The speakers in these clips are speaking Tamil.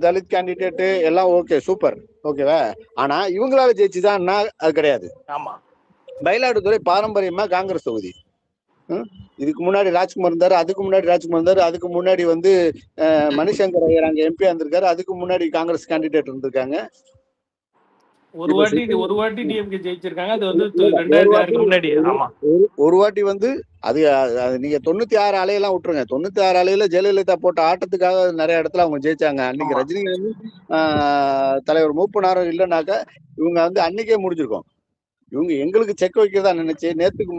தலித் கேண்டிடேட் எல்லாம் ஓகே, சூப்பர், ஓகேவா. ஆனா இவங்களால ஜெயிச்சுதான் அது கிடையாது. ஆமா, மயிலாடுதுறை பாரம்பரியமா காங்கிரஸ் தொகுதி. இதுக்கு முன்னாடி ராஜ்குமார் இருந்தாரு, அதுக்கு முன்னாடி ராஜ்குமார் இருந்தாரு, அதுக்கு முன்னாடி வந்து மணிசங்கர் ஐயர் அங்க எம்பி இருந்திருக்காரு, அதுக்கு முன்னாடி காங்கிரஸ் கேண்டிடேட் இருந்திருக்காங்க. ஒரு வாட்டி டிஎம்கே ஜெயிச்சிருக்காங்க. அது வந்து 2006 முன்னாடி. ஆமா, ஒரு வாட்டி வந்து அது நீங்க 96 அலையெல்லாம் விட்டுருங்க. 96 அலையில ஜெயலலிதா போட்ட ஆட்டத்துக்காக நிறைய இடத்துல அவங்க ஜெயிச்சாங்க. அன்னைக்கு ரஜினிகாந்த் தலைவர் மூப்பனாரும் இல்லைனாக்கா இவங்க வந்து அன்னைக்கே முடிஞ்சிருக்கும். இவங்க எங்களுக்கு செக் வைக்கிறதா நினைச்சு நேத்துக்கு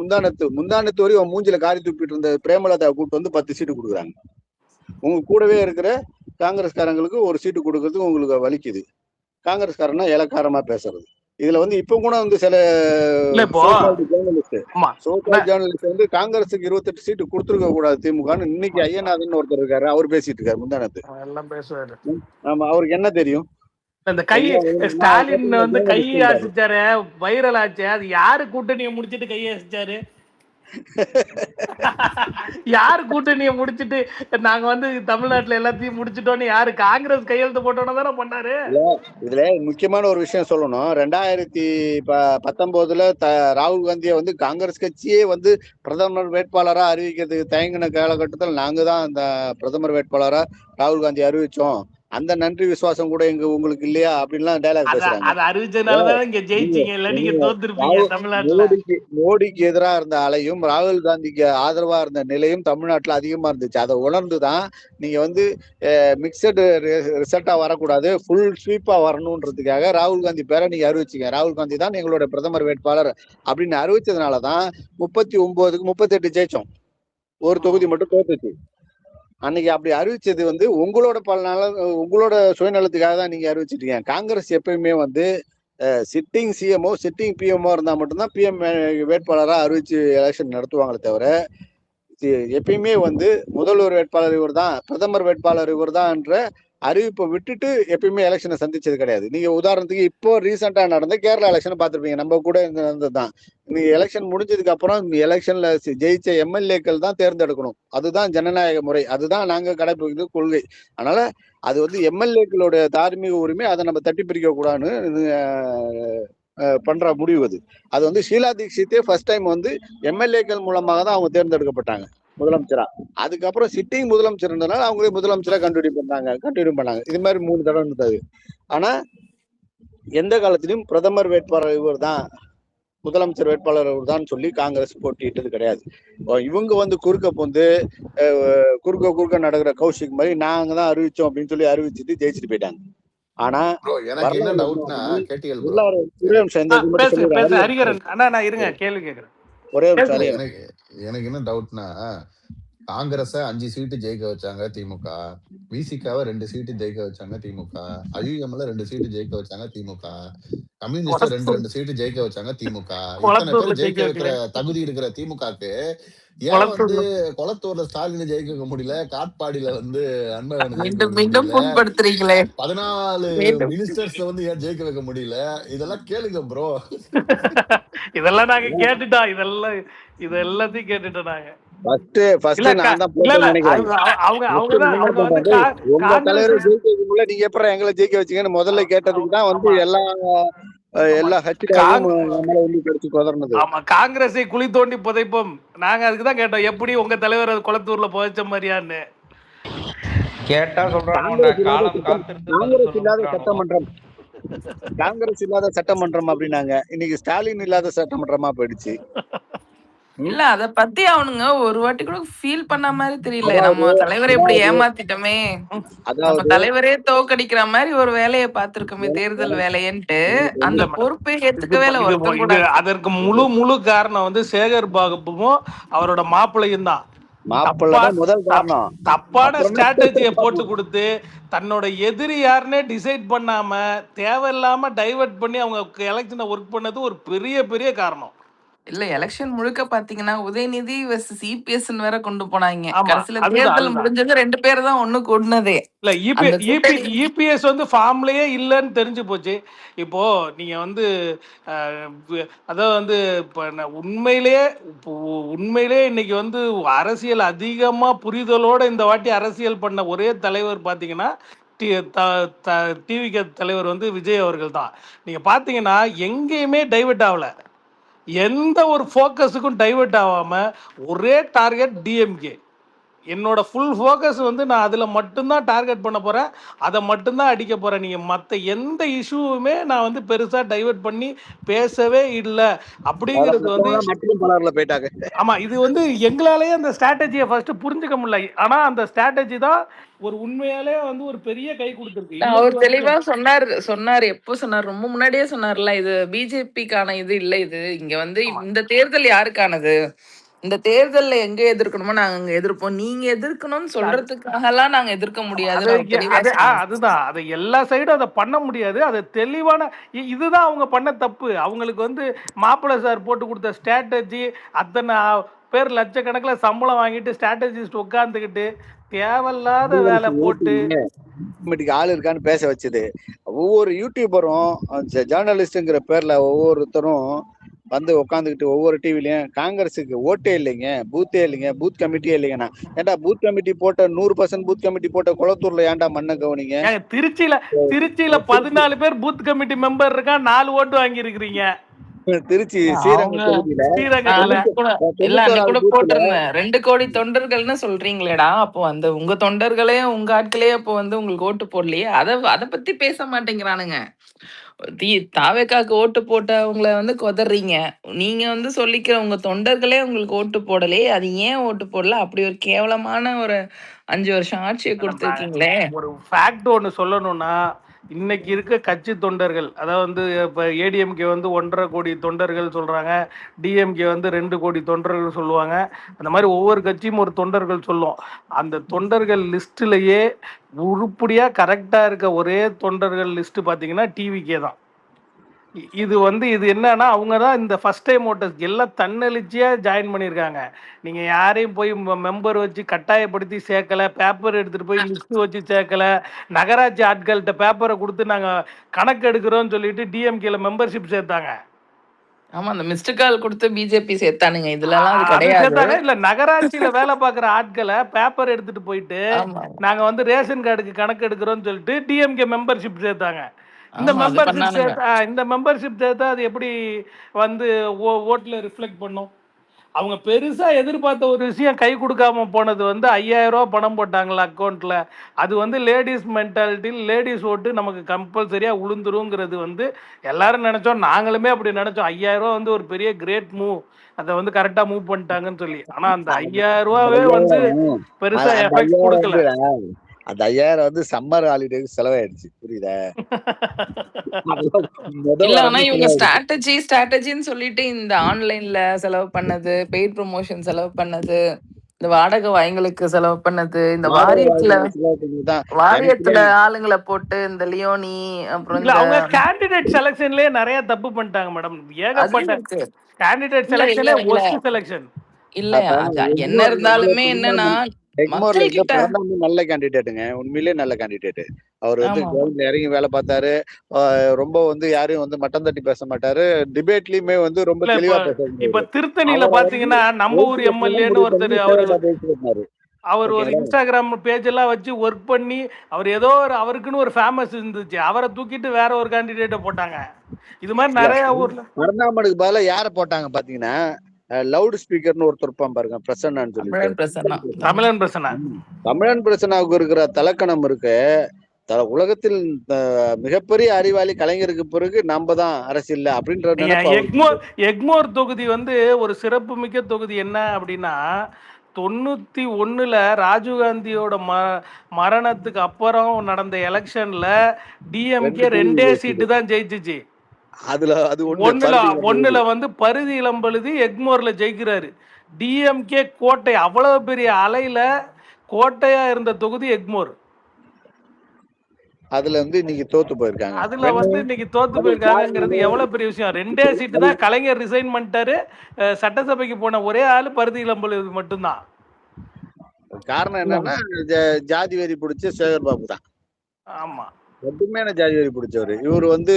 முந்தானத்து வரையும் மூஞ்சில காரி துப்பிட்டு இருந்த பிரேமலதா கூட்டு வந்து 10 சீட்டு கொடுக்குறாங்க. உங்க கூடவே இருக்கிற காங்கிரஸ்காரங்களுக்கு ஒரு சீட்டு கொடுக்கறதுக்கு உங்களுக்கு வலிக்குது. காங்கிரஸ்காரனா இலக்காரமா பேசுறது. இதுல வந்து இப்ப கூட வந்து சில ஜேர்னலிஸ்ட் வந்து காங்கிரஸுக்கு 28 சீட்டு கொடுத்துருக்க கூடாது திமுகன்னு இன்னைக்கு ஐயநாதன் ஒருத்தர் இருக்காரு, அவர் பேசிட்டு இருக்காரு முந்தானத்து. எல்லாம் பேசுவாரு. ஆமா, அவருக்கு என்ன தெரியும்? இந்த ஸ்டாலின் வந்து கையை அசைச்சாரு, வைரல் ஆச்சு. அது யாரு கூட்டணியை முடிச்சிட்டு கையை அசைச்சாரு? யாரு கூட்டணியை முடிச்சிட்டு நாங்க வந்து தமிழ்நாட்டுல எல்லாத்தையும் முடிச்சிட்டோன்னு யாரு? காங்கிரஸ் கையெழுத்து போட்டோன்னு தானே பண்ணாரு. இதுல முக்கியமான ஒரு விஷயம் சொல்லணும். 2019 ராகுல் காந்தியை வந்து காங்கிரஸ் கட்சியே வந்து பிரதமர் வேட்பாளரா அறிவிக்கிறதுக்கு தயங்கின காலகட்டத்தில் நாங்க தான் அந்த பிரதமர் வேட்பாளரா ராகுல் காந்தி அறிவிச்சோம். அந்த நன்றி விசுவாசம் கூட உங்களுக்கு இல்லையா அப்படின்லாம் டயலாக் பேசுறாங்க. அது அறிவிச்சதுனாலதான் இங்க ஜெயிச்சீங்க, இல்ல நீங்க தோத்துருப்பீங்க தமிழ்நாட்டுல. மோடிக்கு எதிராக இருந்த அலையும் ராகுல் காந்திக்கு ஆதரவா இருந்த நிலையும் தமிழ்நாட்டுல அதிகமா இருந்துச்சு. அதை உணர்ந்துதான் நீங்க வந்து மிக்சடு ரிசல்ட்டா வரக்கூடாது, ஃபுல் ஸ்வீப்பா வரணும்ன்றதுக்காக ராகுல் காந்தி பேரை நீங்க அறிவிச்சீங்க. ராகுல் காந்தி தான் எங்களோட பிரதமர் வேட்பாளர் அப்படின்னு அறிவிச்சதுனாலதான் 39க்கு 38 ஜெயிச்சோம். ஒரு தொகுதி மட்டும் தோத்துச்சு. அன்னைக்கு அப்படி அறிவிச்சது வந்து உங்களோட உங்களோட சுயநலத்துக்காக தான் நீங்க அறிவிச்சிட்டீங்க. காங்கிரஸ் எப்பயுமே வந்து சிட்டிங் சிஎம்ஓ சிட்டிங் பிஎம்ஓ இருந்தா மட்டும்தான் பிஎம் வேட்பாளராக அறிவிச்சு எலெக்ஷன் நடத்துவாங்களே தவிர எப்பயுமே வந்து முதல்வர் வேட்பாளர் இவர் தான், பிரதமர் வேட்பாளர் இவர் தான் என்ற அறிவிப்பை விட்டுட்டு எப்பயுமே எலெக்ஷனை சந்திச்சது கிடையாது. நீங்க உதாரணத்துக்கு இப்போ ரீசெண்டா நடந்த கேரளா எலெக்ஷன் பார்த்துருப்பீங்க, நம்ம கூட நடந்ததுதான். நீங்க எலெக்ஷன் முடிஞ்சதுக்கு அப்புறம் எலெக்ஷன்ல ஜெயிச்ச எம்எல்ஏக்கள் தான் தேர்ந்தெடுக்கணும். அதுதான் ஜனநாயக முறை, அதுதான் நாங்க கடைபிடிக்கிற கொள்கை. அதனால அது வந்து எம்எல்ஏக்களோட தார்மீக உரிமை, அதை நம்ம தட்டி பிரிக்க கூடாதுன்னு பண்ற முடிவு அது. அது வந்து ஷீலா தீட்சித்தே ஃபர்ஸ்ட் டைம் வந்து எம்எல்ஏக்கள் மூலமாக தான் அவங்க தேர்ந்தெடுக்கப்பட்டாங்க முதலமைச்சரா. அதுக்கப்புறம் சிட்டிங் முதலமைச்சர் இருந்தனால அவங்களே முதலமைச்சரா கண்டினியூ பண்ணாங்க. இது மாதிரி 3 தடவை இருந்தது. ஆனா எந்த காலத்திலும் பிரதமர் வேட்பாளர் இவர் தான், முதலமைச்சர் வேட்பாளர் இவர் தான் சொல்லி காங்கிரஸ் போட்டியிட்டது கிடையாது. இவங்க வந்து குறுக்க நடக்கிற கௌஷிக் மாதிரி நாங்க தான் அறிவிச்சோம் அப்படின்னு சொல்லி அறிவிச்சுட்டு ஜெயிச்சுட்டு போயிட்டாங்க. ஆனா எனக்கு என்ன டவுட்னா கேட்டியல் எனக்கு என்ன டவுட்னா, காங்கிரஸ 5 சீட்டு ஜெயிக்க வச்சாங்க திமுக, விசிகாவை 2 சீட்டு ஜெயிக்க வச்சாங்க திமுக, ஐயுஎம்ல 2 சீட்டு ஜெயிக்க வச்சாங்க திமுக, கம்யூனிஸ்ட் 2 சீட்டு ஜெயிக்க வச்சாங்க திமுக. இத்தனை பேர் ஜெயிக்க வைக்கிற தகுதி இருக்கிற திமுகக்கு ஏன் வந்து கொளத்தூர்ல ஸ்டாலின் ஜெயிக்க வைக்க முடியல, காட்பாடியில வந்து மீண்டும் 14 மினிஸ்டர்ஸ் வந்து ஏன் ஜெயிக்க வைக்க முடியல? இதெல்லாம் கேளுங்க ப்ரோ. இதெல்லாம் நாங்க கேட்டுட்டோம், இது எல்லாத்தையும் கேட்டுட்டோம் நாங்க. நீங்க எப்ப எங்களை ஜெயிக்க வச்சீங்கன்னு முதல்ல கேட்டதுக்கு தான் வந்து எல்லா காங்கிரஸை குழி தோண்டி புதைப்போம் நாங்க, அதுக்குதான் கேட்டோம் எப்படி உங்க தலைவர் குளத்தூர்ல புதைச்ச மாதிரியான்னு கேட்டா காங்கிரஸ் இல்லாத சட்டமன்றம் அப்படின்னாங்க. இன்னைக்கு ஸ்டாலின் இல்லாத சட்டமன்றமா போயிடுச்சு. இல்ல அத பத்தி அவனுங்க ஒரு வாட்டி கூட ஃபீல் பண்ண மாதிரி தெரியல. நம்ம தலைவரை இப்படி ஏமாத்திட்டோமே, நம்ம தலைவரே தோக்கடிக்கிற மாதிரி ஒரு வேலையை பார்த்திருக்கோமே, தேர்தல் வேலையன்ட்டு அந்த பொறுப்பை ஏத்துக்கவே இல்லை. அதற்கு முழு காரணம் வந்து சேகர் பாபுவும் அவரோட மாப்பிள்ளையும் தான். தப்பான ஸ்ட்ராட்டஜியை போட்டு கொடுத்து தன்னோட எதிரி யாருன்னே டிசைட் பண்ணாம தேவையில்லாம டைவர்ட் பண்ணி அவங்க எலெக்ஷனை ஒர்க் பண்ணது ஒரு பெரிய காரணம். இல்ல எலெக்ஷன் முழுக்க பாத்தீங்கன்னா உதயநிதி வெர்சஸ் இபிஎஸ் வேற கொண்டு போனாங்க. கடைசியில தேர்தல் முடிஞ்சது 2 பேர் தான் ஒண்ணு கூடுனதே. இல்ல இபிஎஸ் வந்து ஃபார்ம்லயே இல்லன்னு தெரிஞ்சு போச்சு. இப்போ நீங்க வந்து அதாவது வந்து உண்மையிலேயே இன்னைக்கு வந்து அரசியல் அதிகமா புரிதலோட இந்த வாட்டி அரசியல் பண்ண ஒரே தலைவர் பாத்தீங்கன்னா டிவிகே தலைவர் வந்து விஜய் அவர்கள் தான். நீங்க பாத்தீங்கன்னா எங்கேயுமே டைவர்ட் ஆகல, எந்த ஒரு ஃபோக்கஸுக்கும் டைவர்ட் ஆகாம ஒரே டார்கெட் டிஎம்கே. என்னோட ஃபுல் ஃபோக்கஸ் வந்து நான் அதில் மட்டும்தான் டார்கெட் பண்ண போகிறேன், அதை மட்டும்தான் அடிக்க போகிறேன். நீங்கள் மற்ற எந்த இஷ்யூவுமே நான் வந்து பெருசாக டைவர்ட் பண்ணி பேசவே இல்லை அப்படிங்கிறது வந்து மட்டும் பலர்ல போயிட்டாங்க. ஆமாம், இது வந்து எங்களாலேயே அந்த ஸ்ட்ராட்டஜியை ஃபர்ஸ்ட் புரிஞ்சுக்க முடியல. ஆனால் அந்த ஸ்ட்ராட்டஜி தான் ஒரு உண்மையாலே வந்து ஒரு பெரிய கை கொடுத்துருக்கு. அவர் தெளிவா சொன்னார் எப்போ சொன்னார், ரொம்ப முன்னாடியே சொன்னார்ல, இது பிஜேபிக்கான இது இல்ல, இது இங்க வந்து இந்த தேர்தல் யாருக்கானது, இந்த தேர்தல்ல எங்க எதிர்க்கணுமோ நாங்க அங்க எதிர்ப்போம், நீங்க எதிர்க்கணும்னு சொல்றதுக்காகலாம் நாங்க எதிர்க்க முடியாதுன்னு அவர் தெளிவா சொன்னார். அதுதான், அதை எல்லா சைடும் அதை பண்ண முடியாது. அது தெளிவான இதுதான் அவங்க பண்ண தப்பு. அவங்களுக்கு வந்து மாப்பிள்ளை சார் போட்டு கொடுத்த ஸ்ட்ராட்டஜி, அத்தனை பேர் லட்சக்கணக்கில் சம்பளம் வாங்கிட்டு ஸ்ட்ராட்டஜிஸ்ட் உட்காந்துக்கிட்டு தேவையில்லாத வேலை போட்டு கமிட்டிக்கு ஆள் இருக்கான்னு பேச வச்சது. ஒவ்வொரு யூடியூபரும் ஜேர்னலிஸ்ட்ங்கிற பேர்ல ஒவ்வொருத்தரும் வந்து உட்காந்துக்கிட்டு ஒவ்வொரு டிவிலையும் காங்கிரஸுக்கு ஓட்டே இல்லைங்க, பூத்தே இல்லைங்க, பூத் கமிட்டியே இல்லைங்கண்ணா. ஏன்டா பூத் கமிட்டி போட்ட 100% பூத் கமிட்டி போட்ட குளத்தூர்ல ஏன்டா மண்ணை கவனிங்க? திருச்சியில 14 பேர் பூத் கமிட்டி மெம்பர் இருக்கா, 4 ஓட்டு வாங்கி இருக்கிறீங்க. திருச்சி கூட போட்டிருந்தேன் 2 கோடி தொண்டர்கள்னு சொல்றீங்களேடா, அப்போ அந்த உங்க தொண்டர்களே உங்க ஆட்களே அப்போ வந்து உங்களுக்கு ஓட்டு போடலையே, அத பத்தி பேச மாட்டேங்கிறானுங்க. தாவேக்காக்கு ஓட்டு போட்டவங்களை வந்து கொதறீங்க, நீங்க வந்து சொல்லிக்கிற உங்க தொண்டர்களே உங்களுக்கு ஓட்டு போடலையே, அது ஏன் ஓட்டு போடல, அப்படி ஒரு கேவலமான ஒரு 5 வருஷம் ஆட்சியை கொடுத்துருக்கீங்களே. ஒரு ஃபேக்ட் ஒன்று சொல்லணும்னா, இன்னைக்கு இருக்க கட்சி தொண்டர்கள், அதாவது வந்து இப்போ ஏடிஎம்கே வந்து 1.5 கோடி தொண்டர்கள் சொல்றாங்க, டிஎம்கே வந்து 2 கோடி தொண்டர்கள் சொல்லுவாங்க. அந்த மாதிரி ஒவ்வொரு கட்சியும் ஒரு தொண்டர்கள் சொல்லும். அந்த தொண்டர்கள் லிஸ்ட்லயே உருப்படியா கரெக்டா இருக்க ஒரே தொண்டர்கள் லிஸ்ட் பார்த்தீங்கன்னா டிவிகே தான். இது வந்து இது என்னன்னா, அவங்க தான் இந்த ஃபர்ஸ்ட் டைம் ஓட்டர்ஸ் எல்லாம் தன்னெழுச்சியாக ஜாயின் பண்ணியிருக்காங்க. நீங்கள் யாரையும் போய் மெம்பர் வச்சு கட்டாயப்படுத்தி சேர்க்கலை, பேப்பர் எடுத்துகிட்டு போய் லிஸ்ட்டு வச்சு சேர்க்கலை, நகராட்சி ஆட்கள்கிட்ட பேப்பரை கொடுத்து நாங்கள் கணக்கு எடுக்கிறோம்னு சொல்லிட்டு டிஎம்கேல மெம்பர்ஷிப் சேர்த்தாங்க. ஆமா, அந்த மிஸ்டு கால் கொடுத்து பிஜேபி சேர்த்தானுங்க, இதுலலாம் அது கிடையாது. இல்ல, நகராட்சியில வேலை பார்க்குற ஆட்களை பேப்பர் எடுத்துட்டு போயிட்டு நாங்க வந்து ரேஷன் கார்டுக்கு கணக்கு எடுக்கிறோம்னு சொல்லிட்டு டிஎம்கே மெம்பர்ஷிப் சேர்த்தாங்க. இந்த மெம்பர்ஷிப் சேர்த்தா அது எப்படி வந்து ஓட்டுல ரிஃப்ளெக்ட் பண்ணும்? அவங்க பெருசா எதிர்பார்த்த ஒரு விஷயம் கை கொடுக்காம போனது வந்து 5000 ரூபா பணம் போட்டாங்களா அக்கௌண்ட்ல, அது வந்து லேடிஸ் மென்டாலிட்டி, லேடிஸ் ஓட்டு நமக்கு கம்பல்சரியா உளுந்துருங்கிறது வந்து எல்லாரும் நினைச்சோம், நாங்களுமே அப்படி நினைச்சோம். 5000 ரூபா வந்து ஒரு பெரிய கிரேட் மூவ், அதை வந்து கரெக்டா மூவ் பண்ணிட்டாங்கன்னு சொல்லி. ஆனா அந்த 5000 ரூபாவே வந்து பெருசா எஃபெக்ட் கொடுக்கல. அந்த 5000 வந்து சம்மர் ஹாலிடேக்கு செலவாயிடுச்சு, புரியுதா? இல்ல, ஆனா இவங்க ஸ்ட்ராட்டஜின்னு சொல்லிட்டு இந்த ஆன்லைன்ல செலவு பண்ணது, பெய்ட் ப்ரமோஷன் செலவு பண்ணது, இந்த வாடகை வாய்ங்களுக்கு செலவு பண்ணது, இந்த வாரியத்துல ஆளுங்களை போட்டு இந்த லியோனி, அப்புறம் அவங்க கேண்டிடேட் செலக்ஷன்லயே நிறைய தப்பு பண்ணிட்டாங்க மேடம். ஏகப்பட்ட கேண்டிடேட் செலக்ஷனே ஒஸ்ட் செலக்ஷன். இல்லையா, என்ன இருந்தாலுமே என்னன்னா நல்ல கேண்டிடேட்டுங்க, உண்மையிலே நல்ல கேண்டிடேட். அவர் வந்து கிரவுண்ட்ல இறங்கி வேலை பார்த்தாரு, ரொம்ப வந்து யாரையும் வந்து மட்டம் தட்டி பேச மாட்டாரு, டிபேட்லயுமே வந்து ரொம்ப தெளிவா பேசுறாரு. இப்ப திருத்தணியில பாத்தீங்கன்னா நம்ம ஊர் எம்எல்ஏன்னு ஒருத்தர், அவர் ஒரு இன்ஸ்டாகிராம் பேஜ் எல்லாம் வச்சு ஒர்க் பண்ணி அவர் ஏதோ ஒரு அவருக்குன்னு ஒரு ஃபேமஸ் இருந்துச்சு, அவரை தூக்கிட்டு வேற ஒரு கேண்டிடேட்டை போட்டாங்க. இது மாதிரி நிறைய ஊர்ல. மருந்தாமனுக்கு பதிலா யாரை போட்டாங்க பாத்தீங்கன்னா, லவுட் ஸ்பீக்கர்னு ஒருத்தர் இருப்பான் பாருங்க, பிரசன்னான்னு சொல்லி, தமிழன் பிரசன்னாவுக்கு இருக்கிற தலக்கணம் இருக்கு. உலகத்தில் மிகப்பெரிய அறிவாளி கலைஞருக்கு பிறகு நம்ம தான் அரசியல் அப்படின்ற. எக்மோர் தொகுதி வந்து ஒரு சிறப்பு மிக்க தொகுதி. என்ன அப்படின்னா, 91ல் ராஜீவ்காந்தியோட மரணத்துக்கு அப்புறம் நடந்த எலெக்ஷன்ல டிஎம்கே 2 சீட்டு தான் ஜெயிச்சிச்சு. ஒண்ணுல வந்து பருதி இளம்பழுதி எக்மோர்ல ஜெயிக்கிறாரு. டிஎம்கே கோட்டை, அவ்வளவு பெரிய அலையில கோட்டையா இருந்த தொகுதி எக்மோர். அதுல வந்து இன்னைக்கு தோத்து போயிருக்காங்க. எவ்வளவு பெரிய விஷயம். 2 சீட்டு தான். கலைஞர் ரிசைன் பண்ணிட்டாரு. சட்டசபைக்கு போன ஒரே ஆளு பருதி இளம்பழுதி மட்டும்தான். காரணம் என்னன்னா, ஜாதி வெறி பிடிச்ச சேகர் பாபு தான். ஆமா, கடுமையான ஜாதி வெறி பிடிச்சவரு. இவரு வந்து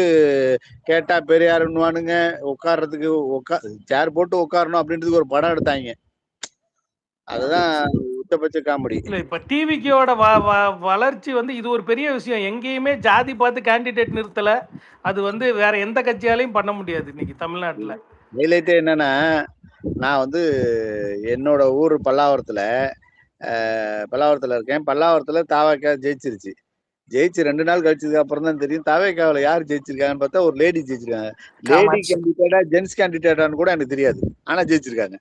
கேட்டா பெரியாருன்னுவானுங்க, உட்கார்றதுக்கு சேர் போட்டு உட்காரணும் அப்படின்றதுக்கு ஒரு படம் எடுத்தாங்க. அதுதான் உச்சபட்ச காமெடி. இல்ல இப்ப டிவிக்கோட வளர்ச்சி வந்து இது ஒரு பெரிய விஷயம். எங்கேயுமே ஜாதி பார்த்து கேண்டிடேட் நிறுத்தல. அது வந்து வேற எந்த கட்சியாலையும் பண்ண முடியாது இன்னைக்கு தமிழ்நாட்டுல. ஹைலைட்டே என்னன்னா, நான் வந்து என்னோட ஊர் பல்லாவரத்துல இருக்கேன். பல்லாவரத்துல தாவேகா ஜெயிச்சிருச்சு. ஜெயிச்சு 2 நாள் கழிச்சதுக்கு அப்புறம் தான் தெரியும் தாவேகாவுல யார் ஜெயிச்சிருக்காங்கன்னு பார்த்தா ஒரு லேடி ஜெயிச்சிருக்காங்க. லேடி காமாட்சி. கேண்டிடேட்டா ஜென்ஸ் கேண்டிடேட்டான்னு கூட எனக்கு தெரியாது. ஆனா ஜெயிச்சிருக்காங்க.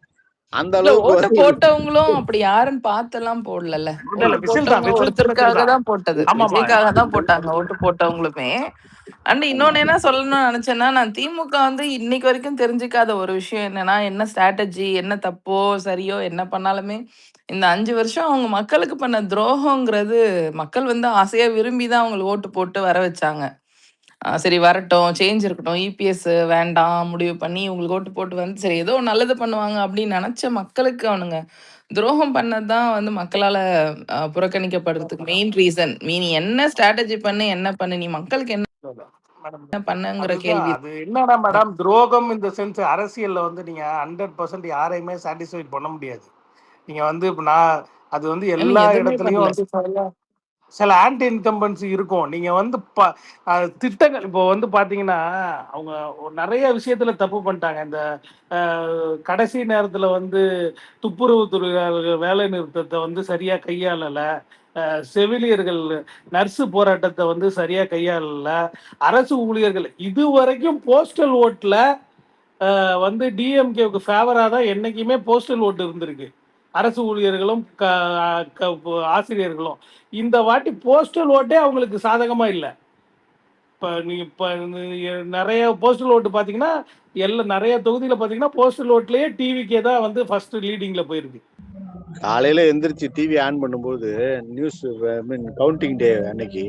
அந்த இல்ல அளவுக்கு ஓட்டு வந்து போட்டவங்களும் அப்படி யாருன்னு பார்த்தெல்லாம் போடல. இல்ல ஓட்டு இல்ல விசில் தான், போட்டவங்க விசில் ஒருத்தருக்காக சின்னத்தில் தான். தான் போட்டது. ஆமாமா. விஜய்க்காக தான் போட்டாங்க ஓட்டு போட்டவங்களுமே. அண்ட் இன்னொன்னு என்ன சொல்லணும்னு நினைச்சேன்னா, நான் திமுக வந்து இன்னைக்கு வரைக்கும் தெரிஞ்சுக்காத ஒரு விஷயம் என்னன்னா, என்ன ஸ்ட்ராட்டஜி, என்ன தப்போ சரியோ என்ன பண்ணாலுமே இந்த 5 வருஷம் அவங்க மக்களுக்கு பண்ண துரோகங்கிறது மக்கள் வந்து ஆசையா விரும்பி தான் அவங்களுக்கு ஓட்டு போட்டு வர வச்சாங்க. சரி வரட்டும், சேஞ்ச் இருக்கட்டும், இபிஎஸ் வேண்டாம் முடிவு பண்ணி இவங்களுக்கு ஓட்டு போட்டு வந்து சரி ஏதோ நல்லது பண்ணுவாங்க அப்படின்னு நினைச்ச மக்களுக்கு அவனுங்க துரோகம் பண்ணது தான் வந்து மக்களால புறக்கணிக்கப்படுறதுக்கு மெயின் ரீசன். நீ என்ன ஸ்ட்ராட்டஜி பண்ணு என்ன பண்ணு நீ மக்களுக்கு மேடம் என்ன பண்ணுங்கிற அதுதான் கேள்வி அது என்னடா மேடம் துரோகம் இந்த சென்ஸ் அரசியல்ல வந்து நீங்க 100% யாரையுமே சாட்டிஸ்ஃபைட் பண்ண முடியாது. நீங்க வந்து இப்ப நான் அது வந்து எல்லா எதுவுமே இடத்துலயும் பண்ணல. வந்து சில ஆன்டி இன்கம்பன்சி இருக்கும். நீங்க வந்து திட்டங்கள் இப்போ வந்து பாத்தீங்கன்னா அவங்க நிறைய விஷயத்துல தப்பு பண்ணிட்டாங்க. இந்த கடைசி நேரத்துல வந்து துப்புரவு தொழிலாளர்கள் வேலை நிறுத்தத்தை வந்து சரியா கையாளல. செவிலியர்கள் நர்ஸு போராட்டத்தை வந்து சரியா கையாளல. அரசு ஊழியர்கள் இதுவரைக்கும் போஸ்டல் ஓட்டுல வந்து டிஎம்கேவுக்கு ஃபேவரா தான் என்னைக்குமே போஸ்டல் ஓட்டு இருந்திருக்கு. அரசு ஊழியர்களும் ஆசிரியர்களும் இந்த வாட்டி போஸ்டல் ஓட்டே அவங்களுக்கு சாதகமா இல்லை. இப்போ நிறைய போஸ்டல் ஓட்டு பார்த்தீங்கன்னா நிறைய தொகுதியில் பார்த்தீங்கன்னா போஸ்டல் ஓட்லயே டிவிக்கே தான் வந்து ஃபர்ஸ்ட் லீடிங்ல போயிருக்கு. காலையில எந்திரிச்சு டிவி ஆன் பண்ணும்போது நியூஸ் கவுண்டிங் டே அன்னைக்கு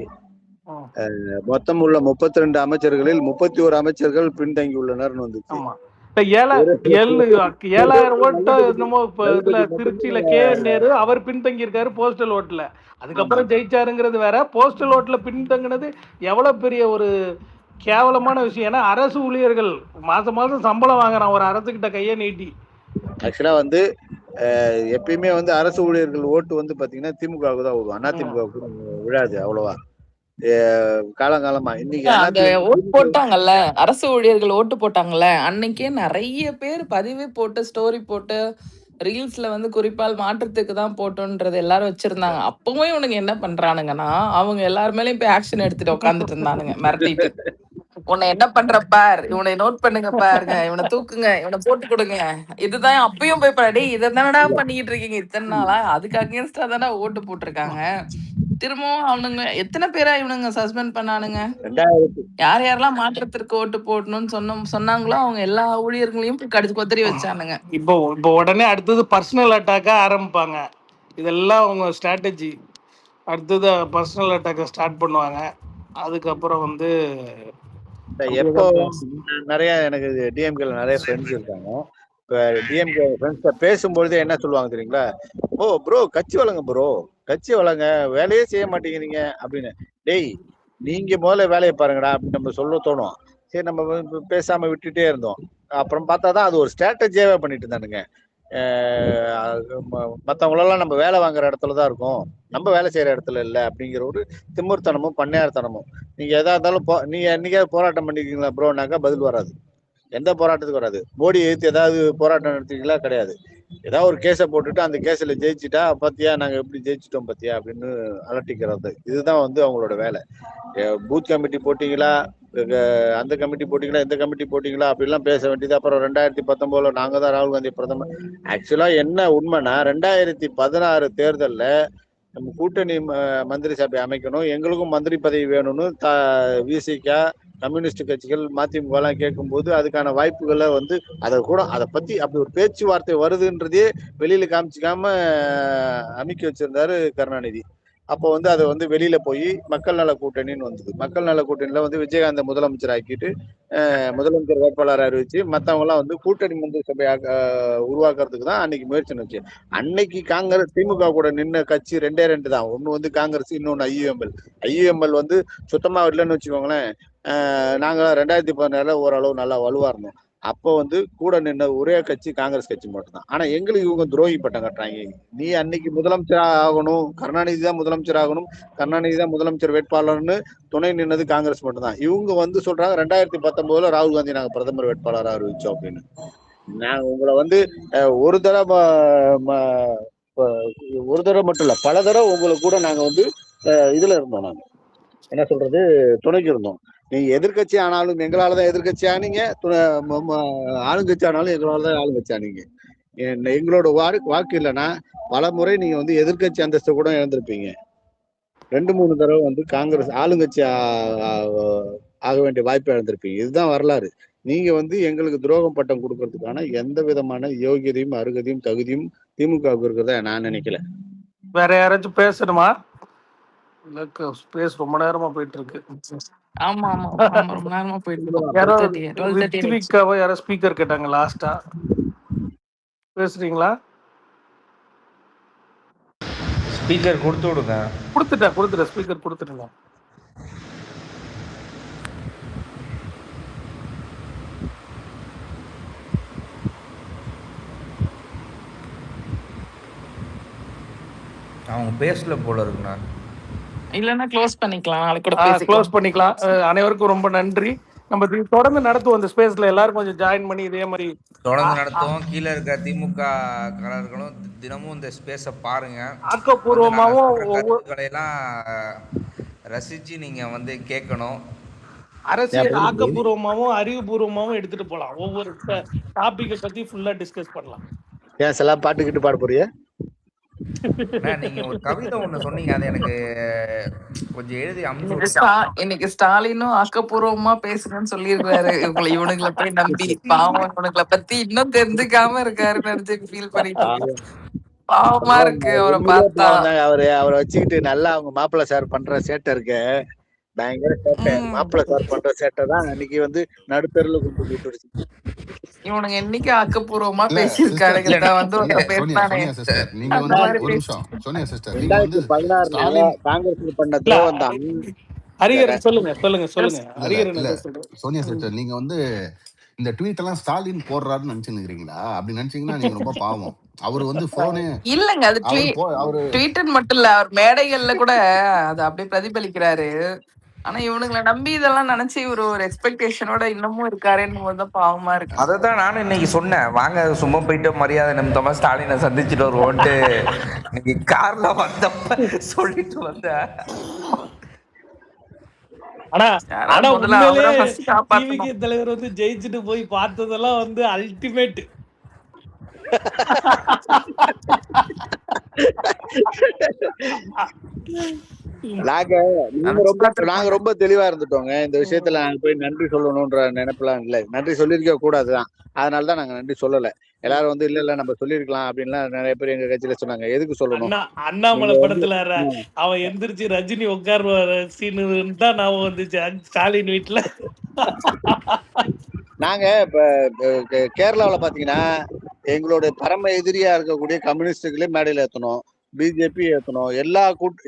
மொத்தம் உள்ள 32 அமைச்சர்களில் 31 அமைச்சர்கள் பின்தங்கி உள்ளனர்னு வந்துச்சு. இப்ப 7,000 ஓட்டு என்னமோ இப்ப இதுல திருச்சியில நேரு அவர் பின்தங்கி இருக்காரு போஸ்டல் ஓட்டுல. அதுக்கப்புறம் ஜெயிச்சாருங்கிறது வேற. போஸ்டல் ஓட்டுல பின்தங்கினது எவ்வளவு பெரிய ஒரு கேவலமான விஷயம். ஏன்னா அரசு ஊழியர்கள் மாசம் மாசம் சம்பளம் வாங்குறான் ஒரு அரசுகிட்ட கையை நீட்டி. ஆக்சுவலா வந்து எப்பயுமே வந்து அரசு ஊழியர்கள் ஓட்டு வந்து பாத்தீங்கன்னா திமுகவுக்கு தான் விடும். அதிமுகவுக்கு விழாது அவ்வளவா காலங்காலமா. இன்னைக்கு ஓட்டு போட்டாங்கல்ல, அரசு ஊழியர்கள் ஓட்டு போட்டாங்கல்ல, அன்னைக்கே நிறைய பேர் பதிவு போட்டு ஸ்டோரி போட்டு ரீல்ஸ்ல வந்து குறிப்பால் மாற்றத்துக்கு தான் போட்டோன்றது எல்லாரும் வச்சிருந்தாங்க. அப்பவே இவனுங்க என்ன பண்றானுங்கன்னா அவங்க எல்லாரு மேலயும் போய் ஆக்ஷன் எடுத்துட்டு உட்காந்துட்டு இருந்தானுங்க மிரட்டிட்டு. உன்னை என்ன பண்ற பார், இவனை நோட் பண்ணுங்க பாருங்க, இவனை தூக்குங்க, இவனை போட்டு கொடுங்க. இதுதான் அப்பயும் போய் பாடி இதை தானடா பண்ணிக்கிட்டு இருக்கீங்க இத்தனை நாளா, அதுக்கு அகேன்ஸ்டா தானே ஓட்டு போட்டிருக்காங்க. திரும்பவும் அவனுங்க எத்தனை பேரா இவனுங்க சஸ்பெண்ட் பண்ணானுங்க. யார் யாரெல்லாம் மாற்றத்திற்கு ஓட்டு போடணும்னு சொன்னாங்களோ அவங்க எல்லா ஊழியர்களையும் கடிச்சு கொத்தரி வச்சானுங்க. இப்போ உடனே அடுத்தது பர்சனல் அட்டாக்கா ஆரம்பிப்பாங்க. இதெல்லாம் அவங்க ஸ்ட்ராட்டஜி. அடுத்தது பர்சனல் அட்டாக்கை ஸ்டார்ட் பண்ணுவாங்க. அதுக்கப்புறம் வந்து எப்போ நிறைய எனக்கு டிஎம்கேல நிறைய ஃப்ரெண்ட்ஸ் இருக்காங்க. இப்போ டிஎம்கே ஃப்ரெண்ட்ஸ் பேசும்பொழுதே என்ன சொல்லுவாங்க தெரியுங்களா, ஓ ப்ரோ கட்சி வளங்க ப்ரோ, கட்சி வளங்க, வேலையே செய்ய மாட்டேங்கிறீங்க அப்படின்னு. டேய் நீங்க முதல்ல வேலையை பாருங்கடா அப்படின்னு நம்ம சொல்ல தோணும். சரி நம்ம பேசாம விட்டுட்டே இருந்தோம். அப்புறம் பார்த்தா தான் அது ஒரு ஸ்ட்ராட்டஜியாவே பண்ணிட்டு இருந்தானுங்க. மற்றவங்களெல்லாம் நம்ம வேலை வாங்குற இடத்துல தான் இருக்கும், நம்ம வேலை செய்யற இடத்துல இல்லை அப்படிங்கிற ஒரு திமிர்த்தனமும் பண்ணையார்த்தனமும். நீங்க எதா இருந்தாலும் நீங்க என்னைக்காவது போராட்டம் பண்ணிருக்கீங்களா ப்ரோனாக்கா பதில் வராது. எந்த போராட்டத்துக்கு வராது. மோடி எதிர்த்து ஏதாவது போராட்டம் நடத்திங்களா? கிடையாது. ஏதாவது ஒரு கேஸை போட்டுட்டு அந்த கேஸ்ல ஜெயிச்சுட்டா பாத்தியா நாங்க எப்படி ஜெயிச்சிட்டோம் பாத்தியா அப்படின்னு அலட்டிக்கிறது. இதுதான் வந்து அவங்களோட வேலை. பூத் கமிட்டி போட்டீங்களா, அந்த கமிட்டி போட்டீங்களா, இந்த கமிட்டி போட்டீங்களா அப்படிலாம் பேச வேண்டியது. அப்புறம் 2019 நாங்க தான் ராகுல் காந்தி பிரதமர். ஆக்சுவலா என்ன உண்மைன்னா 2016 தேர்தல்ல நம்ம கூட்டணி மந்திரி சபை அமைக்கணும், எங்களுக்கும் மந்திரி பதவி வேணும்னு விசிக கம்யூனிஸ்ட் கட்சிகள் மதிமுக எல்லாம் கேட்கும்போது அதுக்கான வாய்ப்புகளை வந்து அதை பத்தி அப்படி ஒரு பேச்சுவார்த்தை வருதுன்றதே வெளியில காமிச்சிக்காம அமைக்க வச்சிருந்தாரு கருணாநிதி. அப்போ வந்து அதை வந்து வெளியில போய் மக்கள் நல கூட்டணின்னு வந்தது. மக்கள் நல கூட்டணியில வந்து விஜயகாந்த் முதலமைச்சர் ஆக்கிட்டு முதலமைச்சர் வேட்பாளர் அறிவிச்சு மற்றவங்க எல்லாம் வந்து கூட்டணி மந்திரி சபை உருவாக்குறதுக்கு தான் அன்னைக்கு முயற்சி நினைச்சு. அன்னைக்கு காங்கிரஸ் திமுக கூட நின்ன கட்சி 2 தான். ஒண்ணு வந்து காங்கிரஸ், இன்னொன்னு ஐயுஎம்எல் வந்து சுத்தமா இல்லைன்னு வச்சுக்கோங்களேன். நாங்க 2016 ஓரளவு நல்லா வலுவா இருந்தோம். அப்போ வந்து கூட நின்ன ஒரே கட்சி காங்கிரஸ் கட்சி மட்டும்தான். ஆனா எங்களுக்கு இவங்க துரோகி பட்டம் கட்டுறாங்க. நீ அன்னைக்கு முதலமைச்சர் ஆகணும், கருணாநிதி தான் முதலமைச்சர் ஆகணும், கருணாநிதி தான் முதலமைச்சர் வேட்பாளர்னு துணை நின்னது காங்கிரஸ் மட்டும்தான். இவங்க வந்து சொல்றாங்க 2019 ராகுல் காந்தி நாங்க பிரதமர் வேட்பாளராக அறிவிச்சோம் அப்படின்னு. நாங்க உங்களை வந்து ஒரு தடவை ஒரு தடவை மட்டும் இல்ல, பல தடவை உங்களுக்கு கூட நாங்க வந்து இதுல இருந்தோம். நாங்க என்ன சொல்றது, துணைக்கு இருந்தோம். நீங்க எதிர்கட்சி ஆனாலும் எங்களாலதான் எதிர்கட்சி ஆனீங்க, ஆளுங்கட்சி ஆனாலும் எங்களாலதான் ஆளுங்கட்சி ஆனீங்க. எங்களோட வாக்கு இல்லைன்னா பல முறை நீங்க வந்து எதிர்கட்சி அந்தஸ்து கூட இழந்திருப்பீங்க. 2-3 தடவை வந்து காங்கிரஸ் ஆளுங்கட்சி ஆக வேண்டிய வாய்ப்பை இழந்திருப்பீங்க. இதுதான் வரலாறு. நீங்க வந்து எங்களுக்கு துரோகம் பட்டம் கொடுக்கறதுக்கான எந்த விதமான யோகியதையும் அருகதையும் தகுதியும் திமுகவுக்கு இருக்கிறதா நான் நினைக்கல. வேற யாராச்சும் பேசணுமா? ஸ்பேஸ் ரொம்ப நேரமா போயிட்டு இருக்கு. ஆமா ஆமா ஆமா ரொம்ப நேரமா போயிட்டு இருக்கோம். யாரோ 12:30 ரித்விகாவோ யாரோ ஸ்பீக்கர் கேட்டாங்க லாஸ்டா, பேசுறீங்களா? ஸ்பீக்கர் கொடுத்து விடுங்க. கொடுத்துட்டேன் ஸ்பீக்கர் கொடுத்துட்டுங்க. அவங்க பேசல போல இருக்குண்ணா. இல்லன்னா க்ளோஸ் பண்ணிக்கலாம், நாளைக்கு கூட க்ளோஸ் பேசிக்கலாம். பண்ணிக்கலாம். அனைவருக்கும் ரொம்ப நன்றி. நம்ம தொடர்ந்து நடத்துவோம் இந்த ஸ்பேஸ்ல, எல்லாரும் கொஞ்சம் ஜாயின் பண்ணி இதே மாதிரி தொடர்ந்து நடத்துவோம். கீழே இருக்க திமுக காரர்களும் தினமும் இந்த ஸ்பேஸை பாருங்க. ஆக்கப்பூர்வமாகவும் கருத்துக்களை எல்லாம் ரசிச்சு நீங்க வந்து கேட்கணும். அரசியல் ஆக்கப்பூர்வமாகவும் அறிவுபூர்வமாகவும் எடுத்துட்டு போலாம். ஒவ்வொரு டாபிக்கை பத்தி ஃபுல்லா டிஸ்கஸ் பண்ணலாம். ஏன் எல்லாம் பாட்டுக்கிட்டு பாட போறிய? நீங்க ஒரு கவிதை ஒண்ணு சொன்னீங்க, அது எனக்கு கொஞ்சம் எழுதி இன்னைக்கு ஸ்டாலினும் ஆக்கப்பூர்வமா பேசுறேன்னு சொல்லியிருக்காரு. இவனுங்களை போய் நம்பி பாவம் இவனுங்களை பத்தி இன்னும் தெரிஞ்சுக்காம இருக்காருன்னு நினைச்சு ஃபீல் பண்ணிட்டு பாவமா இருக்கு அவரை பார்த்தா. அவரை வச்சுக்கிட்டு நல்லா அவங்க மாப்பிள்ளை சார் பண்ற சேட்டை இருக்கு, பயங்கர சேட்டை. மாப்பிள்ளை சார் பண்ற சேட்டை தான் அன்னைக்கு வந்து நடுத்தருல கொண்டு போட்டுருச்சு. இவனுங்க என்னைக்கு ஆக்கப்பூர்வமா பேசியிருக்கானுங்க. வந்து 2016 காங்கிரஸ் பண்ண துரோகம் தான். ஹரிஹரன் சொல்லுங்க. சோனியா சிஸ்டர், நீங்க வந்து இந்த ட்வீட் எல்லாம் ஸ்டாலின் போடுறாருன்னு நினைச்சுக்கிறீங்களா? அப்படி நினைச்சீங்கன்னா நீங்க ரொம்ப பாவம். அவரு வந்து போனே இல்லங்க, அது ட்வீட் மட்டும் இல்ல, அவர் மேடைகள்ல கூட அது அப்படியே பிரதிபலிக்கிறாரு. ஆனா இவனுங்களை நம்பி இதெல்லாம் நினைச்சு இவரு ஒரு எக்ஸ்பெக்டேஷனோட இன்னமும் இருக்காருன்னு போது பாவமா இருக்கு. அதான் நானும் இன்னைக்கு சொன்னேன், வாங்க சும்மா போயிட்டு மரியாதை நிமித்தமா ஸ்டாலினை சந்திச்சுட்டு வருவோன்ட்டு இன்னைக்கு கார்ல வந்தப்ப சொல்லிட்டு வந்தேன். ஆனா தலைவர் வந்து ஜெயிச்சுட்டு போய் பார்த்ததெல்லாம் வந்து அல்டிமேட். நாங்க ரொம்ப தெளிவா இருந்துட்டோங்க இந்த விஷயத்துல. நாங்க போய் நன்றி சொல்லணும்ன்ற நினைப்பெல்லாம் இல்ல, நன்றி சொல்லிருக்க கூடாதுதான். அதனாலதான் நாங்க நன்றி சொல்லல. எல்லாரும் வந்து இல்ல நம்ம சொல்லிருக்கலாம் அப்படின்லாம் நிறைய பேர் எங்க கட்சியில சொன்னாங்க. எதுக்கு சொல்லணும்? அண்ணாமலை படத்துல அவன் எந்திரிச்சு ரஜினி உட்கார்வார் சீனு தான் நான் வந்துச்சு ஸ்டாலின் வீட்டுல. நாங்க இப்ப கேரளாவில பாத்தீங்கன்னா எங்களுடைய பரம எதிரியா இருக்கக்கூடிய கம்யூனிஸ்டுகளே மேடையில ஏத்தணும், பிஜேபி ஏத்தணும்,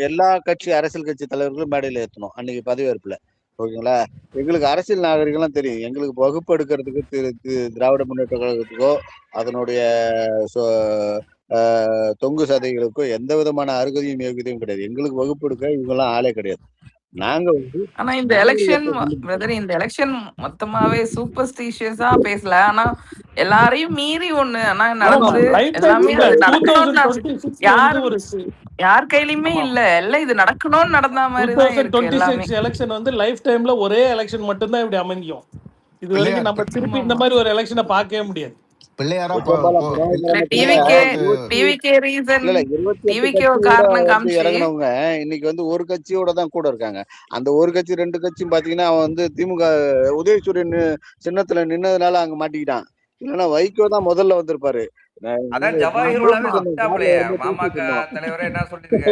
எல்லா கட்சி அரசியல் கட்சி தலைவர்களும் மேடையில ஏத்தணும் அன்னைக்கு பதவியேற்புல. ஓகேங்களா? எங்களுக்கு அரசியல் நாகரிகம்லாம் தெரியும். எங்களுக்கு வகுப்பு எடுக்கிறதுக்கு திராவிட முன்னேற்ற கழகத்துக்கோ அதனுடைய தொங்கு சதைகளுக்கோ எந்த விதமான அருகதையும் யோகியதையும் கிடையாது. எங்களுக்கு வகுப்பு எடுக்க இவங்கெல்லாம் ஆளே கிடையாது. நாங்க வந்து ஆனா இந்த எலெக்ஷன் மொத்தமாவே சூப்பர்ஸ்டிஷியஸா பேசல. ஆனா எல்லாரையும் மீறி ஒண்ணு ஆனா நடந்து எல்லாமே யார் கையிலயுமே இல்ல, எல்லாம் இது நடக்கணும்னு நடந்த மாதிரி தான் இருக்கு. எலெக்ஷன் வந்து லைஃப் டைம்ல ஒரே எலெக்ஷன் மட்டும் தான் இப்படி அமையும். இது வரைக்கும் நம்ம திருப்பி இந்த மாதிரி ஒரு எலெக்ஷனை பார்க்கவே முடியாது. இறங்கினவங்க இன்னைக்கு வந்து ஒரு கட்சியோட தான் கூட இருக்காங்க. அந்த ஒரு கட்சி 2 கட்சியும் பாத்தீங்கன்னா அவன் வந்து திமுக உதயசூரியன் சின்னத்துல நின்னதுனால அங்க மாட்டிக்கிட்டான். இல்லன்னா வைகோ தான் முதல்ல வந்திருப்பாரு.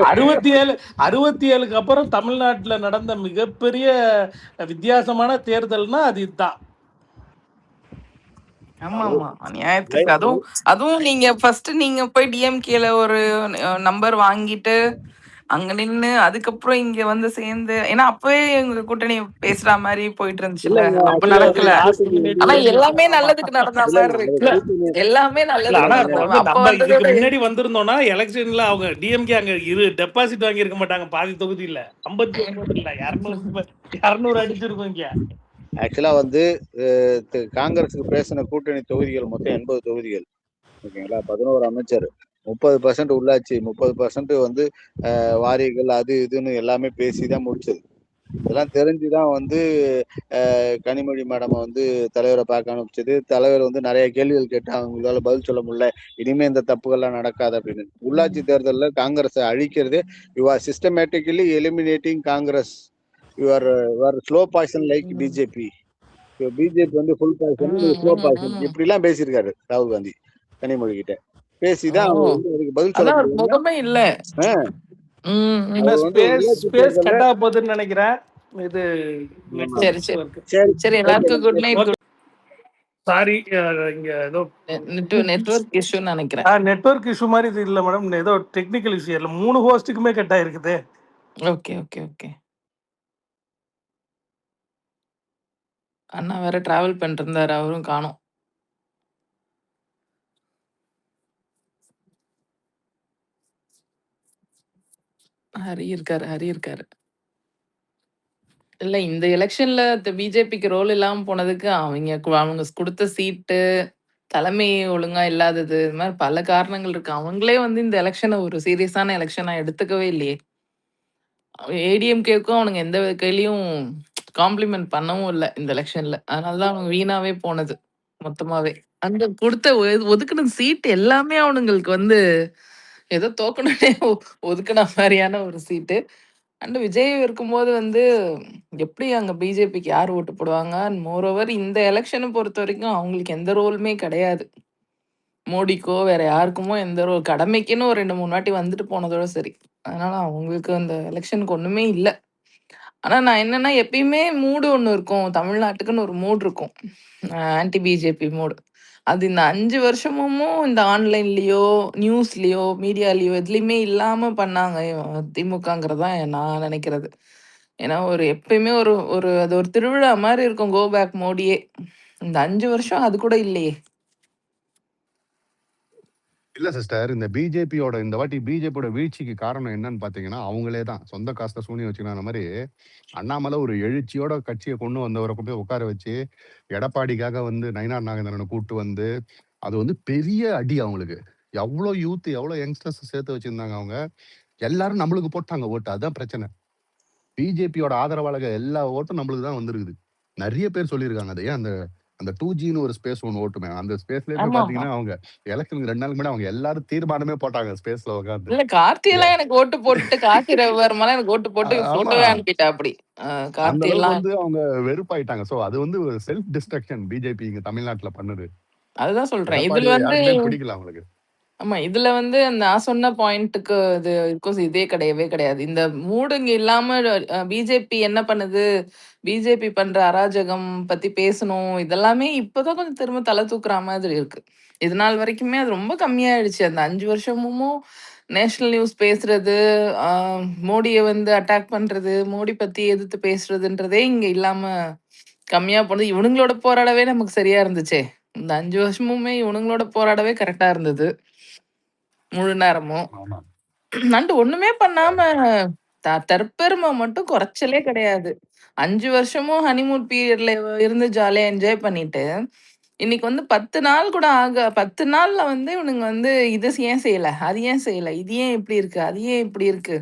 67 அப்புறம் தமிழ்நாட்டுல நடந்த மிகப்பெரிய வித்தியாசமான தேர்தல்னா அது இதுதான். ஆமா ஆமா நியாயத்துக்கு. அதுவும் நீங்க ஃபர்ஸ்ட் நீங்க போய் டிஎம்கேல ஒரு நம்பர் வாங்கிட்டு அங்க நின்னு அதுக்கப்புறம் இங்க வந்து சேர்ந்து, ஏன்னா அப்பவே எங்க கூட்டணி பேசுற மாதிரி போயிட்டு இருந்துச்சுல்ல, இல்லைங்க அப்ப இல்ல அது நடக்கல. லாஸ்ட் கூட்டணி மினிட் ஆனா வந்து எல்லாமே ஆமா நல்லதுக்கு நடந்த இல்ல மாதிரி அந்த இருக்கு. இல்ல கூட்டணி எல்லாமே இல்ல நல்லதுக்கு ஆனா இல்லைங்க இப்ப நடந்த வந்து அப்ப நம்ம இதுக்கு வந்ததோட முன்னாடி வந்திருந்தோம்னா எலெக்ஷன்ல அவங்க டிஎம்கே அங்க டெபாசிட் வாங்கி இருக்க மாட்டாங்க பாதி தொகுதி இல்ல 59 இல்ல 200 அடிச்சிருக்கும் இங்க. ஆக்சுவலா வந்து காங்கிரஸுக்கு பேசின கூட்டணி தொகுதிகள் மொத்தம் 80 தொகுதிகள். ஓகேங்களா, 11 அமைச்சர், 30% உள்ளாட்சி, 30% வந்து வாரியங்கள், அது இதுன்னு எல்லாமே பேசிதான் முடிச்சது. இதெல்லாம் தெரிஞ்சுதான் வந்து கனிமொழி மேடம் வந்து தலைவரை பார்க்க அனுப்பிச்சது. தலைவர் வந்து நிறைய கேள்விகள் கேட்டு அவங்களால பதில் சொல்ல முடியல. இனிமே இந்த தப்புகள்லாம் நடக்காது அப்படின்னு. உள்ளாட்சி தேர்தலில் காங்கிரஸை அழிக்கிறது, you are systematically eliminating Congress, you are slow poison like BJP. BJP வந்து ஃபுல் பாய்சன், ஸ்லோ பாய்சன், இப்படிலாம் பேசியிருக்காரு ராகுல் காந்தி கனிமொழி கிட்ட. பேசிதான் ஓ, அவர் வந்து அதுக்கு பதில் சொல்ல அதான் ஒரு முடியல. முகமே இல்ல. அவர் வந்து ஸ்பேஸ் உள்ளாட்சி ஸ்பேஸ் தேர்தலில் கட் ஆக போகுதுன்னு நினைக்கிறேன். இது சரி சரி நெட்வொர்க் சரி சரி, ஓகே எல்லாருக்கும் குட் நைட். Okay sorry. இங்க ஏதோ நெட்வொர்க் இஷ்யூன்னு நினைக்கிறேன். நெட்வொர்க் இஷ்யூ மாதிரி இது இல்லை மேடம், ஏதோ டெக்னிக்கல் இஷ்யூ இல்லை, 3 ஹோஸ்ட்டுக்குமே கட் ஆயிருக்குது. Okay okay okay. அண்ணா வேற டிராவல் பண்ணிட்டு இருந்தாரு, அவரும் காணோம். ஹரி இருக்காரு. இல்ல இந்த எலெக்ஷன்ல பிஜேபிக்கு ரோல் இல்லாம போனதுக்கு அவங்க கொடுத்த சீட்டு, தலைமை ஒழுங்கா இல்லாதது, இது மாதிரி பல காரணங்கள் இருக்கு. அவங்களே வந்து இந்த எலெக்ஷனை ஒரு சீரியஸான எலெக்ஷனா எடுத்துக்கவே இல்லையே. ஏடிஎம்கேக்கும் அவனுங்க எந்த கையிலயும் காம்ப்ளிமெண்ட் பண்ணவும் இல்லை இந்த எலெக்ஷன்ல. அதனாலதான் அவங்க வீணாவே போனது மொத்தமாவே. அந்த கொடுத்த ஒதுக்குன சீட் எல்லாமே அவனுங்களுக்கு வந்து ஏதோ தோக்கணும்னே ஒதுக்குன மாதிரியான ஒரு சீட்டு. அண்ட் விஜய் இருக்கும்போது வந்து எப்படி அங்க பிஜேபிக்கு யார் ஓட்டு போடுவாங்க? மோரோவர் இந்த எலெக்ஷனை பொறுத்த வரைக்கும் அவங்களுக்கு எந்த ரோலுமே கிடையாது. மோடிக்கோ வேற யாருக்குமோ எந்த ரோல், கடமைக்குன்னு ஒரு 2, 3 வாட்டி வந்துட்டு போனதோட சரி. அதனால அவங்களுக்கு அந்த எலெக்ஷனுக்கு ஒண்ணுமே இல்ல. ஆனா நான் என்னன்னா, எப்பயுமே மூடு ஒண்ணு இருக்கும். தமிழ்நாட்டுக்குன்னு ஒரு மூட் இருக்கும். ஆன்டி பிஜேபி மூடு. அது இந்த 5 வருஷமும் இந்த ஆன்லைன்லயோ, நியூஸ்லயோ, மீடியாலயோ எதுலயுமே இல்லாம பண்ணாங்க திமுகங்கிறது தான் நான் நினைக்கிறது. ஏன்னா எப்பயுமே ஒரு ஒரு அது ஒரு திருவிழா மாரி இருக்கும் கோ பேக் மோடியே. இந்த 5 வருஷம் அது கூட இல்லையே! இல்ல சிஸ்டர், இந்த பிஜேபியோட இந்த வாட்டி பிஜேபியோட வீழ்ச்சிக்கு காரணம் என்னன்னு பாத்தீங்கன்னா அவங்களே தான். சொந்த காசுல சூனியம் வச்சுக்கிற மாதிரி அண்ணாமலை ஒரு எழுச்சியோட கட்சியை கொண்டு வந்தவரை கொண்டு போய் உட்கார வச்சு எடப்பாடிக்காக வந்து நயினார் நாகேந்திரனை கூட்டு வந்து அது வந்து பெரிய அடி அவங்களுக்கு. எவ்வளவு யூத், எவ்வளவு யங்ஸ்டர்ஸ் சேர்த்து வச்சிருந்தாங்க அவங்க. எல்லாரும் நம்மளுக்கு போட்டாங்க ஓட்டு. அதுதான் பிரச்சனை. பிஜேபியோட ஆதரவாளர்கள் எல்லா ஓட்டும் நம்மளுக்கு தான் வந்திருக்குது. நிறைய பேர் சொல்லியிருக்காங்க. அது ஏன் அந்த அந்த 2Gன்னு ஒரு ஸ்பேஸ் ஒன்று ஓட்டுமே, அந்த ஸ்பேஸ்லயே போய் ஆமாமா. பாத்தீங்கன்னா அவங்க எலெக்ஷனுக்கு 2 நாளுக்கு முன்னாடி அவங்க எல்லாரும் தீர்மானமே போட்டாங்க ஸ்பேஸ்ல உட்காந்து. இல்ல கார்த்தி எல்லாம் எனக்கு ஓட்டு போட்டு, கார்த்தி ரவிவர்மாலாம் எனக்கு ஓட்டு போட்டு ஆமா, போட்டோவே அனுப்பிட்டாப்படி. அந்த கார்த்தி அளவுக்கு எல்லாம் வந்து அவங்க வெறுப்பாயிட்டாங்க. சோ அது வந்து ஒரு செல்ஃப் டிஸ்ட்ரக்ஷன் பிஜேபி இங்க தமிழ்நாட்டுல பண்ணுது. அதுதான் சொல்றேன். இதுல எடப்பாடியை வந்து யாருக்குமே பிடிக்கல அவங்களுக்கு. ஆமா. இதுல வந்து நான் சொன்ன பாயிண்ட்டுக்கு இதுக்கும் இதே கிடையவே கிடையாது. இந்த மூடு இங்க இல்லாம பிஜேபி என்ன பண்ணுது? பிஜேபி பண்ற அராஜகம் பத்தி பேசணும். இதெல்லாமே இப்பதான் கொஞ்சம் திரும்ப தல தூக்குற மாதிரி இருக்கு. இது நாள் வரைக்குமே அது ரொம்ப கம்மியாயிடுச்சு. அந்த 5 வருஷமும் நேஷனல் நியூஸ் பேசுறது, அ மோடிய வந்து அட்டாக் பண்றது, மோடி பத்தி எதிர்த்து பேசுறதுன்றதே இங்க இல்லாம கம்மியா போனது. இவனுங்களோட போராடவே நமக்கு சரியா இருந்துச்சே! இந்த 5 வருஷமுமே இவனுங்களோட போராடவே கரெக்ட்டா இருந்தது. முழு நேரமும். ஆமா. அண்ட் ஒண்ணுமே பண்ணாம தற்பெருமை மட்டும் குறைச்சலே கிடையாது. 5 வருஷமும் ஹனிமூன் பீரியட்ல இருந்து ஜாலியா என்ஜாய் பண்ணிட்டு, இன்னைக்கு வந்து 10 நாள் கூட 10 நாள்ல வந்து இவனுங்க வந்து இது ஏன் செய்யல? அது ஏன் செய்யல? இது ஏன் இப்படி இருக்கு? அது ஏன் இப்படி இருக்கு?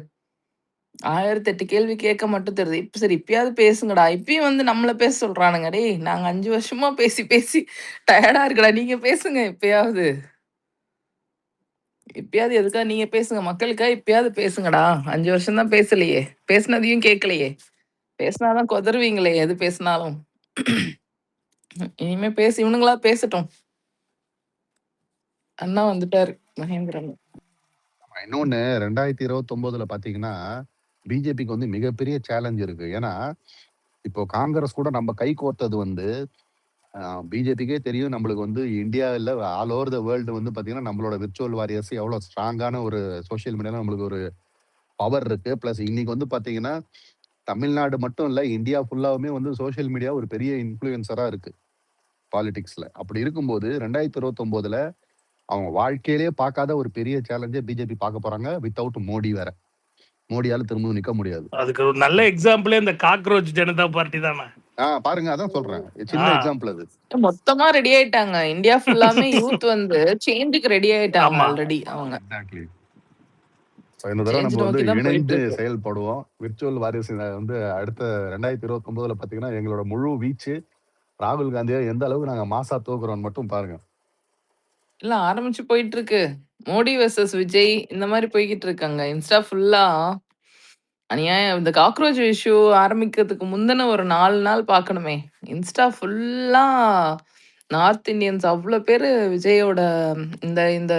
1008 கேள்வி கேட்க மட்டும் தெரியுது. இப்ப சரி இப்பயாவது பேசுங்கடா. இப்பயும் வந்து நம்மள பேச சொல்றானுங்க. டேய் நாங்க 5 வருஷமா பேசி பேசி டயர்டா இருக்குடா. நீங்க பேசுங்க இப்பயாவது. இப்பயாவது எதுக்கா நீங்க பேசுங்க. மக்களுக்காக இப்பயாவது பேசுங்கடா. 5 வருஷம் தான் பேசலையே. பேசினதையும் கேட்கலையே. பேசினா தான் கொதறுவீங்களே எது பேசினாலும். இனிமே இவனுங்களா பேசட்டும். அண்ணா வந்துட்டாரு. மகேந்திரன். இன்னொன்னு 2029ல பாத்தீங்கன்னா பிஜேபிக்கு வந்து மிகப்பெரிய சேலஞ்ச் இருக்கு. ஏன்னா இப்போ காங்கிரஸ் கூட நம்ம கை கோர்த்தது வந்து பிஜேபிக்கே தெரியும். நம்மளுக்கு வந்து இந்தியாவில் ஆல் ஓவர் த வேர்ல்டு வந்து பாத்தீங்கன்னா நம்மளோட விர்ச்சுவல் வாரியர்ஸ் எவ்வளவு ஸ்ட்ராங்கான ஒரு சோசியல் மீடியால நம்மளுக்கு ஒரு பவர் இருக்கு. பிளஸ் இன்னைக்கு வந்து பாத்தீங்கன்னா தமிழ்நாடு மட்டும் இல்ல, இந்தியா ஃபுல்லாவுமே வந்து சோஷியல் மீடியா ஒரு பெரிய இன்ஃப்ளூயன்சரா இருக்கு பாலிடிக்ஸ்ல. அப்படி இருக்கும்போது 2029ல அவங்க வாழ்க்கையிலேயே பார்க்காத ஒரு பெரிய சேலஞ்சை பிஜேபி பார்க்க போறாங்க, வித்தவுட் மோடி வேற. மோடியால திரும்பவும் நிக்க முடியாது. அதுக்கு ஒரு நல்ல எக்ஸாம்பிளே இந்த காக்ரோச் ஜனதா பார்ட்டி தானே. பாருங்க, அதான் சொல்றேன், சின்ன எக்ஸாம்பிள் அது. மொத்தமா ரெடி ஆயிட்டாங்க. இந்தியா ஃபுல்லாமே யூத் வந்து சேஞ்சுக்கு ரெடி ஆயிட்டாங்க ஆமா. ஆல்ரெடி அவங்க. எக்ஸாக்ட்லி. இந்த தடவை சேஞ்ச் நம்ம வந்து நோக்கி தான் போயிட்டு இணைந்து இருக்கு. செயல்படுவோம். விர்ச்சுவல் வாரியர்ஸ் வந்து அடுத்த 2029ல பாத்தீங்கன்னா எங்களோட முழு வீச்சு ராகுல் காந்தியை எந்த அளவுக்கு நாங்க மாசா தூக்குறோம் மட்டும் பாருங்க. இல்ல ஆரம்பிச்சு போயிட்டு இருக்கு. மோடி வெர்சஸ் விஜய் இந்த மாதிரி போய்கிட்டு இருக்காங்க. இன்ஸ்டா ஃபுல்லா அநியாயம். இந்த காக்ரோச் இஷ்யூ ஆரம்பிக்கிறதுக்கு முந்தின ஒரு 4 நாள் பார்க்கணுமே. இன்ஸ்டா ஃபுல்லா நார்த் இந்தியன்ஸ் அவ்ளோ பேரு விஜயோட இந்த இந்த